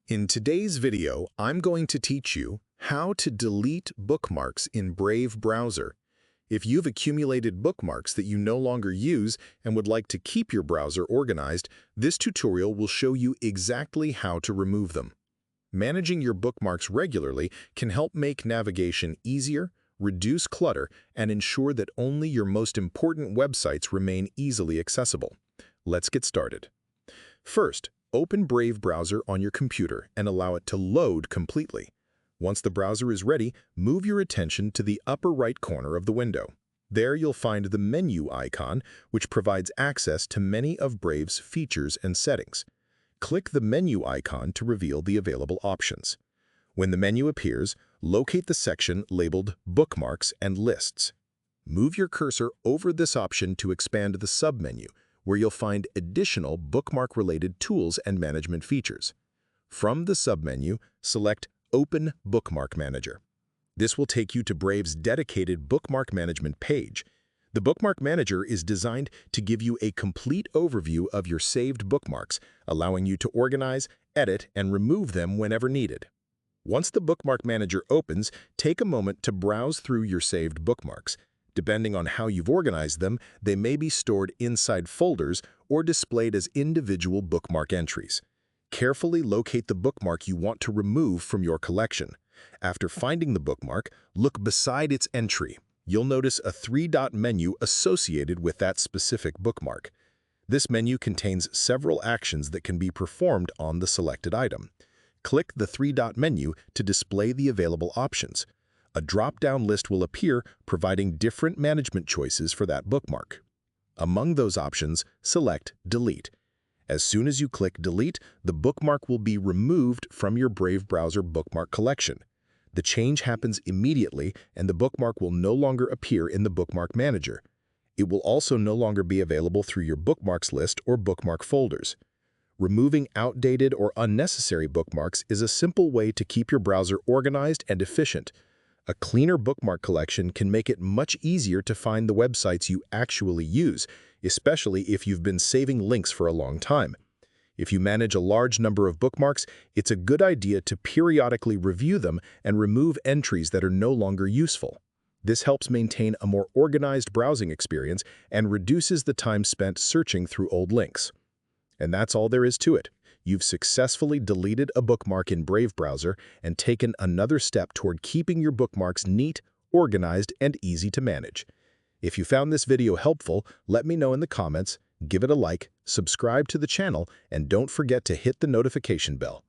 In today's video, I'm going to teach you how to delete bookmarks in Brave browser. If you've accumulated bookmarks that you no longer use and would like to keep your browser organized, this tutorial will show you exactly how to remove them. Managing your bookmarks regularly can help make navigation easier, reduce clutter, and ensure that only your most important websites remain easily accessible. Let's get started. First, open Brave browser on your computer and allow it to load completely. Once the browser is ready, move your attention to the upper right corner of the window. There you'll find the menu icon, which provides access to many of Brave's features and settings. Click the menu icon to reveal the available options. When the menu appears, locate the section labeled Bookmarks and Lists. Move your cursor over this option to expand the submenu, where you'll find additional bookmark-related tools and management features. From the submenu, select Open Bookmark Manager. This will take you to Brave's dedicated bookmark management page. The Bookmark Manager is designed to give you a complete overview of your saved bookmarks, allowing you to organize, edit, and remove them whenever needed. Once the Bookmark Manager opens, take a moment to browse through your saved bookmarks. Depending on how you've organized them, they may be stored inside folders or displayed as individual bookmark entries. Carefully locate the bookmark you want to remove from your collection. After finding the bookmark, look beside its entry. You'll notice a three-dot menu associated with that specific bookmark. This menu contains several actions that can be performed on the selected item. Click the three-dot menu to display the available options. A drop-down list will appear, providing different management choices for that bookmark. Among those options, select Delete. As soon as you click Delete, the bookmark will be removed from your Brave browser bookmark collection. The change happens immediately, and the bookmark will no longer appear in the Bookmark Manager. It will also no longer be available through your Bookmarks list or bookmark folders. Removing outdated or unnecessary bookmarks is a simple way to keep your browser organized and efficient. A cleaner bookmark collection can make it much easier to find the websites you actually use, especially if you've been saving links for a long time. If you manage a large number of bookmarks, it's a good idea to periodically review them and remove entries that are no longer useful. This helps maintain a more organized browsing experience and reduces the time spent searching through old links. And that's all there is to it. You've successfully deleted a bookmark in Brave browser and taken another step toward keeping your bookmarks neat, organized, and easy to manage. If you found this video helpful, let me know in the comments, give it a like, subscribe to the channel, and don't forget to hit the notification bell.